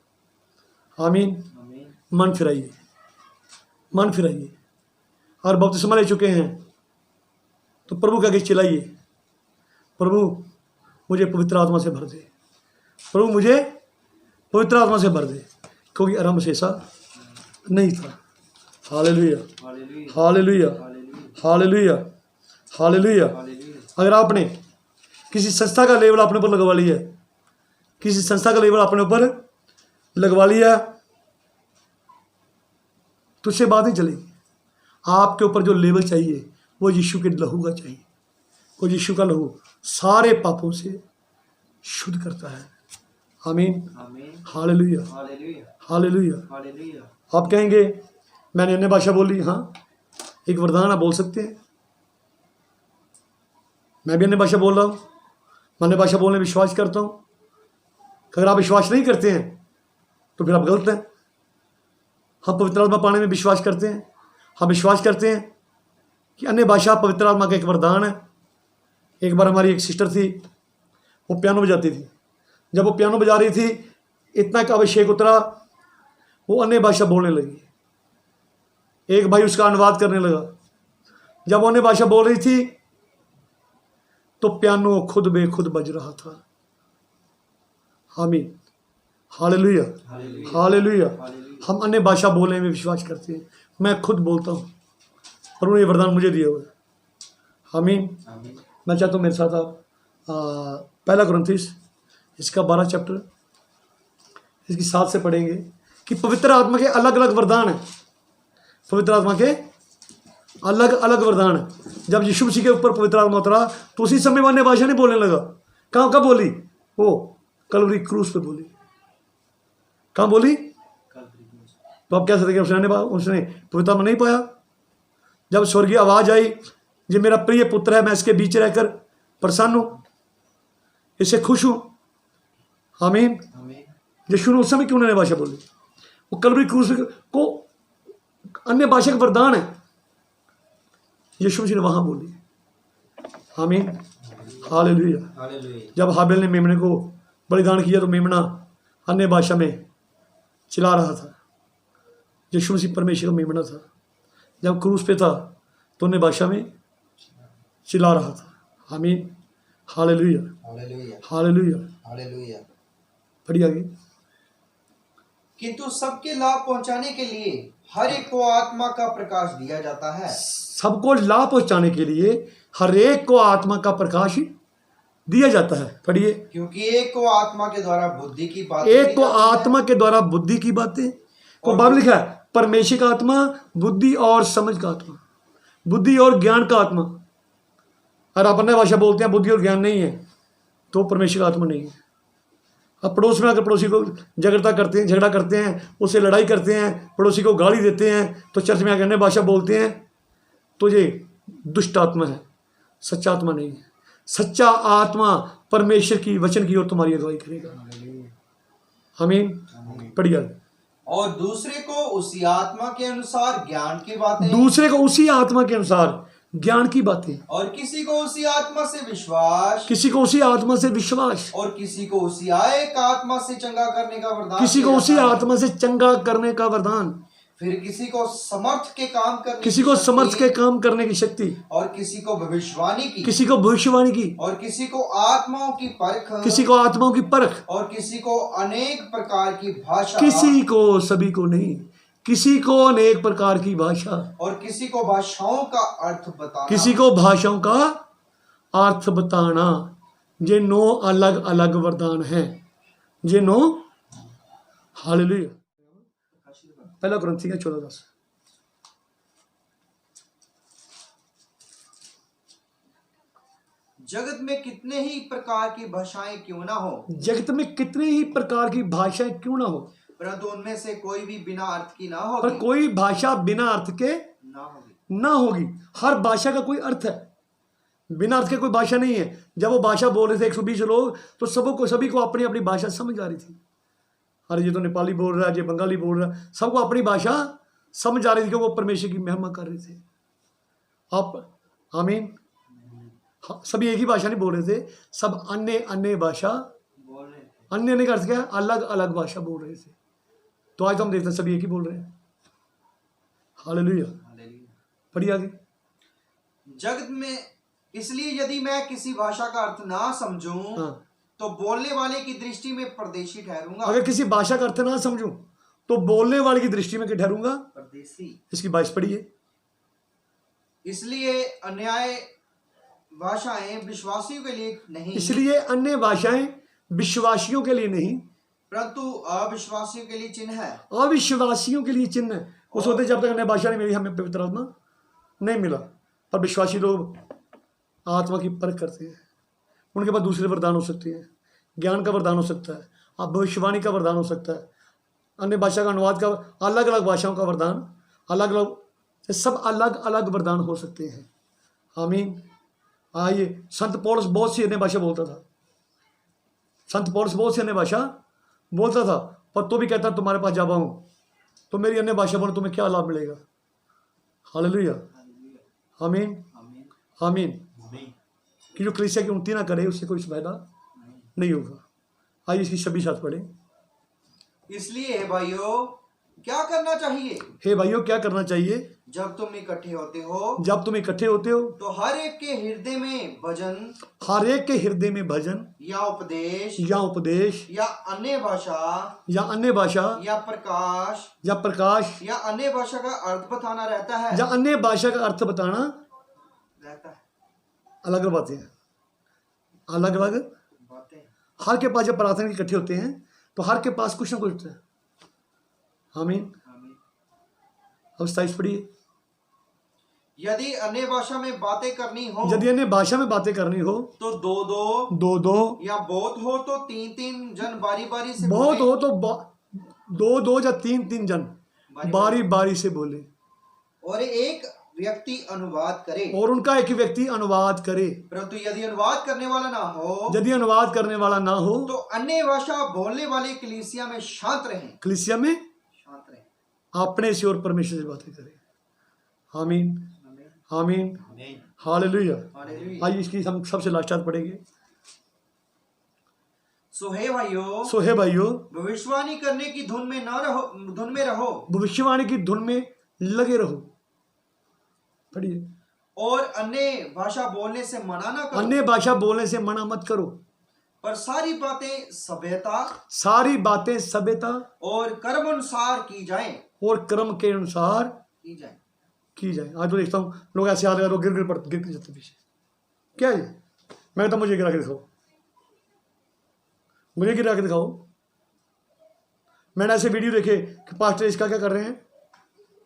आमीन। मन फिराइए, मन फिराइए। और बपतिस्मा ले चुके हैं तो प्रभु का आगे चिल्लाइए, प्रभु मुझे पवित्र आत्मा से भर दे, प्रभु मुझे पवित्र आत्मा से भर दे, क्योंकि आरंभ से ऐसा नहीं था। हालेलुया, हालेलुया, हालेलुया, हालेलुया। अगर आपने किसी संस्था का लेवल अपने ऊपर लगवा लिया है, किसी संस्था का लेवल अपने ऊपर लगवा लिया, तो उससे बात नहीं चलेगी। आपके ऊपर जो लेवल चाहिए वो यीशु के लहू का चाहिए। वो यीशु का लहू सारे पापों से शुद्ध करता है। आमीन, हालेलुया, हालेलुया। आप कहेंगे मैंने अन्य भाषा बोली। हाँ, एक वरदान आप बोल सकते हैं। मैं भी अन्य भाषा बोल रहा हूँ, मैं अन्य भाषा बोलने में विश्वास करता हूँ। अगर आप विश्वास नहीं करते हैं तो फिर आप गलत हैं। हम पवित्र आत्मा पाने में विश्वास करते हैं। हम विश्वास करते हैं कि अन्य भाषा पवित्र आत्मा का एक वरदान है। एक बार हमारी एक सिस्टर थी, वो पियानो बजाती थी। जब वो पियानो बजा रही थी, इतना का अभिषेक उतरा, वो अन्य भाषा बोलने लगी। एक भाई उसका अनुवाद करने लगा। जब वो अन्य भाषा बोल रही थी तो पियानो खुद बेखुद बज रहा था। आमीन, हालेलुया, हालेलुया। हम अन्य भाषा बोलने में विश्वास करते हैं। मैं खुद बोलता हूँ, प्रभु ने वरदान मुझे दिया हुआ है। आमीन। मैं चाहता हूँ मेरे साथ आप पहला कुरिन्थियों इसका 12 चैप्टर इसकी 7 से पढ़ेंगे कि पवित्र आत्मा के अलग अलग वरदान हैं। पवित्र आत्मा के अलग अलग वरदान हैं। जब यीशु मसीह के ऊपर पवित्र आत्मा उतरा तो उसी समय वो अन्य भाषा नहीं बोलने लगा। कहाँ कब बोली? वो कलवरी क्रूस पे बोली। कहाँ बोली? तो आप कह सकते हैं उसने पवित्र आत्मा नहीं पाया। जब स्वर्गीय आवाज आई, ये मेरा प्रिय पुत्र है, मैं इसके बीच रहकर प्रसन्न हूँ, इससे खुश हूँ। आमीन। यीशु ने उस समय क्यों अन्य भाषा बोली? वो कलवरी क्रूस को अन्य भाषा का वरदान है, यीशु मसीह ने वहां बोली। आमीन, हालेलुया। जब हाबिल ने मेमने को बलिदान किया तो मेमना अन्य भाषा में चिल्ला रहा था। यीशु मसीह परमेश्वर का मेमना था। जब क्रूस पे था तो अन्य भाषा में चिल्ला रहा था। आमीन, हालेलुया, हालेलुया, हालेलुया। पढ़िए आगे। किंतु सबके लाभ पहुंचाने के लिए हर एक को आत्मा का प्रकाश दिया जाता है। सबको लाभ पहुंचाने के लिए हर एक को आत्मा का प्रकाश दिया जाता है। पढ़िए। क्योंकि एक को आत्मा के द्वारा बुद्धि की बातें, एक को आत्मा के द्वारा बुद्धि की बातें, को बाइबल लिखा है परमेश्वर का आत्मा, बुद्धि और समझ का आत्मा, बुद्धि और ज्ञान का आत्मा। अगर आप अन्य भाषा बोलते हैं बुद्धि और ज्ञान नहीं है तो परमेश्वर का आत्मा नहीं है। अब पड़ोस में अगर पड़ोसी को झगड़ा करते हैं, उससे लड़ाई करते हैं, पड़ोसी को गाली देते हैं, तो चर्च में आकर अन्य भाषा बोलते हैं, तो ये दुष्ट आत्मा है, सच्चा आत्मा नहीं है। सच्चा आत्मा परमेश्वर की वचन की ओर तुम्हारी अगुवाई करेगा। आमीन। पढ़िए। और दूसरे को उसी आत्मा के अनुसार ज्ञान की बातें, दूसरे को उसी आत्मा के अनुसार ज्ञान की बातें, और किसी को उसी आत्मा से विश्वास, किसी को उसी आत्मा से विश्वास, और किसी को उसी एक आत्मा से चंगा करने का वरदान, किसी को दिया उसी जाता है। आत्मा से चंगा करने का वरदान, फिर किसी को समर्थ के काम करने किसी की को शक्ति, समर्थ के काम करने की शक्ति, और किसी को भविष्यवाणी की, किसी को भविष्यवाणी की, और किसी को आत्माओं की परख, किसी को आत्माओं की परख, और किसी को अनेक प्रकार की भाषा, किसी को, सभी को नहीं, किसी को अनेक प्रकार की भाषा, और किसी को भाषाओं का अर्थ बताना, किसी को भाषाओं का अर्थ बताना। ये 9 अलग अलग वरदान हैं। ये 9। हालेलुया। पहला कुरिन्थियों 14:10। जगत में कितने ही प्रकार की भाषाएं क्यों ना हो, जगत में कितने ही प्रकार की भाषाएं क्यों ना हो, परंतु उनमें से कोई भी बिना अर्थ की ना पर होगी, कोई भाषा बिना अर्थ के ना होगी। ना होगी। हर भाषा का कोई अर्थ है, बिना अर्थ के कोई भाषा नहीं है। जब वो भाषा बोल रहे थे 120 लोग, तो सभी को अपनी अपनी भाषा समझ आ रही थी। अरे ये तो नेपाली बोल रहा है, ये बंगाली बोल रहा है, सबको अपनी भाषा समझ आ रही थी, क्योंकि वो परमेश्वर की महिमा कर रहे थे। आप आमीन। सभी एक ही भाषा नहीं बोल रहे थे, सब अन्य अन्य भाषा बोल रहे थे। अन्य अन्य का अर्थ क्या है? अलग अलग भाषा बोल रहे थे। तो आज तो हम देखते हैं सभी एक ही बोल रहे हैं। हालेलुया। पढ़िए आगे। जगत में इसलिए यदि मैं किसी भाषा का अर्थ ना समझूं, हाँ। तो बोलने वाले की दृष्टि में परदेशी ठहरूंगा। अगर किसी भाषा का अर्थ ना समझूं तो बोलने वाले की दृष्टि में क्या ठहरूंगा? परदेशी। इसकी 22 पढ़िए। इसलिए अन्याय भाषाएं विश्वासियों के लिए नहीं, इसलिए अन्य भाषाएं विश्वासियों के लिए नहीं, परंतु अविश्वासियों के लिए चिन्ह है। अविश्वासियों के लिए चिन्ह है। उस होते जब तक अन्य भाषा नहीं मिली, हमें पवित्र आत्मा नहीं मिला। पर विश्वासी लोग आत्मा की परख करते हैं, उनके पास दूसरे वरदान हो सकते हैं। ज्ञान का वरदान हो सकता है, आप भविष्यवाणी का वरदान हो सकता है, अन्य भाषा का अनुवाद का, अलग अलग भाषाओं का वरदान, अलग अलग, सब अलग अलग वरदान हो सकते हैं। आमीन। आइए, संत पौलुस बहुत सी अन्य भाषा बोलता था। संत पौलुस बहुत सी अन्य भाषा बोलता था, पर तो भी कहता तुम्हारे पास जब आऊं तो मेरी अन्य भाषा बोलूं, तुम्हें क्या लाभ मिलेगा? हालेलुया। आमीन। आमीन। कि जो कलीसिया की उन्नति ना करे, उससे कोई फायदा नहीं होगा। आइए इसकी 26 पढ़े। इसलिए भाइयों क्या करना चाहिए? हे भाइयों क्या करना चाहिए? जब तुम इकट्ठे होते हो, जब तुम इकट्ठे होते हो तो हर एक के हृदय में भजन, हर एक के हृदय में भजन या उपदेश, या अन्य भाषा, या अन्य भाषा, या प्रकाश, या अन्य भाषा का अर्थ बताना रहता है। या अन्य भाषा का अर्थ बताना रहता है। अलग अलग बातें हैं, अलग अलग बातें। हर के पास जब प्रार्थना इकट्ठे होते हैं तो हर के पास कुछ ना कुछ होता है। आमीन। अब 27 पढ़िए। यदि अन्य भाषा में बातें करनी हो, यदि अन्य भाषा में बातें करनी हो तो दो दो, या बहुत हो तो तीन जन बारी बारी से बहुत बोले। हो तो दो या तीन जन बारी बारी से बोले, और एक व्यक्ति अनुवाद करे, और उनका एक व्यक्ति अनुवाद करे। परंतु यदि अनुवाद करने वाला ना हो, यदि अनुवाद करने वाला ना हो तो अन्य भाषा बोलने वाले कलीसिया में शांत रहें। कलीसिया में शांत रहें, अपने से और परमेश्वर से बातें करें। आमीन। आमीन। हालेलुया। आइए इसकी हम सबसे लास्ट पढ़ेंगे। सो हे भाइयों भविष्यवाणी करने की धुन में रहो, भविष्यवाणी की धुन में लगे रहो। पढ़िए। और अन्य भाषा बोलने से मना ना करो, अन्य भाषा बोलने से मना मत करो, पर सारी बातें सभ्यता और कर्म अनुसार की जाएं, और कर्म के अनुसार की जाए। आज तो देखता हूँ लोग ऐसे हाथ लगा गिर जाते पीछे। क्या है? मैं कहता मुझे गिरा के दिखाओ, मुझे गिरा के दिखाओ। मैंने ऐसे वीडियो देखे कि पास्टर इसका क्या कर रहे हैं,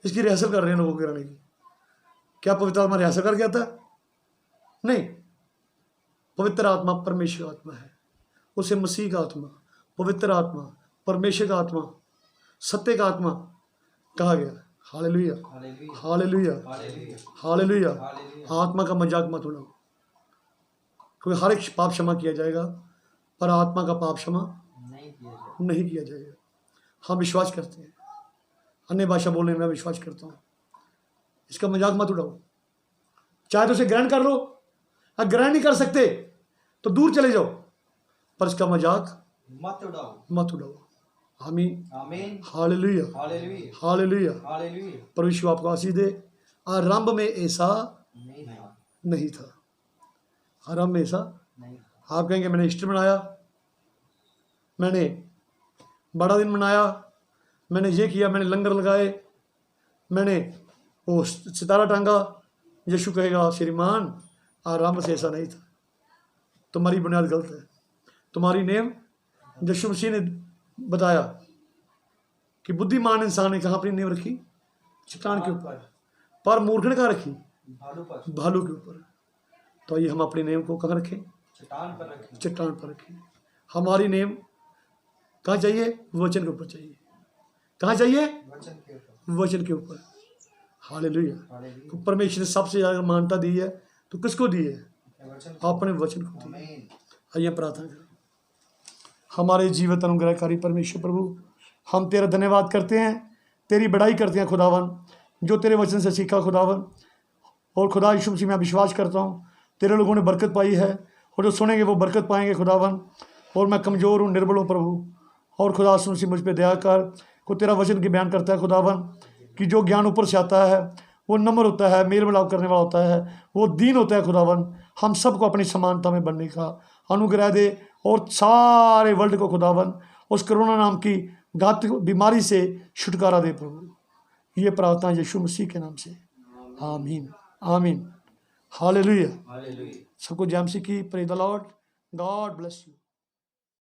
इसकी रिहर्सल कर रहे हैं लोगों को गिराने की। क्या पवित्र आत्मा रिहर्सल करके आता? नहीं, पवित्र आत्मा परमेश्वर आत्मा है, उसे मसीह का आत्मा, पवित्र आत्मा, परमेश्वर का आत्मा, सत्य का आत्मा कहा गया। हालेलुया। हालेलुया। हालेलुया। आत्मा का मजाक मत उड़ाओ। क्योंकि हर एक पाप क्षमा किया जाएगा, पर आत्मा का पाप क्षमा नहीं किया जाए। नहीं किया जाएगा। हम विश्वास करते हैं, अन्य भाषा बोलने में विश्वास करता हूँ। इसका मजाक मत उड़ाओ। चाहे तो उसे ग्रहण कर लो, अगर ग्रहण नहीं कर सकते तो दूर चले जाओ, पर इसका मजाक मत उड़ाओ। मत उड़ाओ। आमीन, आमीन। हालेलुया, हालेलुया। हालेलुया। हालेलुया। परमेश्वर आपको आशीष दे। आरंभ में ऐसा नहीं था। नहीं था, आरंभ में ऐसा। नहीं था। आप कहेंगे मैंने ईस्टर मनाया, मैंने बड़ा दिन मनाया, मैंने ये किया, मैंने लंगर लगाए, मैंने वो सितारा टांगा। यीशु कहेगा श्रीमान आरंभ से ऐसा नहीं था, तुम्हारी बुनियाद गलत है। तुम्हारी नेम यीशु मसीह ने बताया कि बुद्धिमान इंसान ने कहाँ अपनी नेम रखी? चट्टान के ऊपर। पर मूर्ख ने कहाँ रखी? भालू पर। भालू के ऊपर। तो ये हम अपनी नेम को कहाँ रखें? चट्टान पर रखें। चट्टान पर रखें। हमारी नेम कहाँ चाहिए? वचन के ऊपर चाहिए। कहाँ चाहिए? वचन के ऊपर। वचन के ऊपर। हालेलुया। हालेलुया। तो परमेश्वर ने सबसे ज़्यादा मान्यता दी है तो किसको दी है? वचन। अपने वचन को दी है। आमीन। आइए प्रार्थना करें। हमारे जीवित अनुग्रहकारी परमेश्वर प्रभु, हम तेरा धन्यवाद करते हैं, तेरी बड़ाई करते हैं खुदावन, जो तेरे वचन से सीखा खुदावन। और खुदा यीशु मसीह में विश्वास करता हूँ तेरे लोगों ने बरकत पाई है, और जो सुनेंगे वो बरकत पाएंगे खुदावन। और मैं कमज़ोर हूँ, निर्बल हूँ प्रभु, और खुदा यीशु मसीह मुझ पर दया कर। को तेरा वचन की बयान करता है खुदावन कि जो ज्ञान ऊपर से आता है वो नम्र होता है, मेल मिलाप करने वाला होता है, वो दीन होता है खुदावन। हम सबको अपनी समानता में बनने का अनुग्रह दे, और सारे वर्ल्ड को खुदावन उस कोरोना नाम की घातक बीमारी से छुटकारा दे प्रभु। ये प्रार्थना यीशु मसीह के नाम से, आमीन, आमीन, हालेलुया। हालेलुया। सबको जय मसीह की। Praise the Lord. God bless you.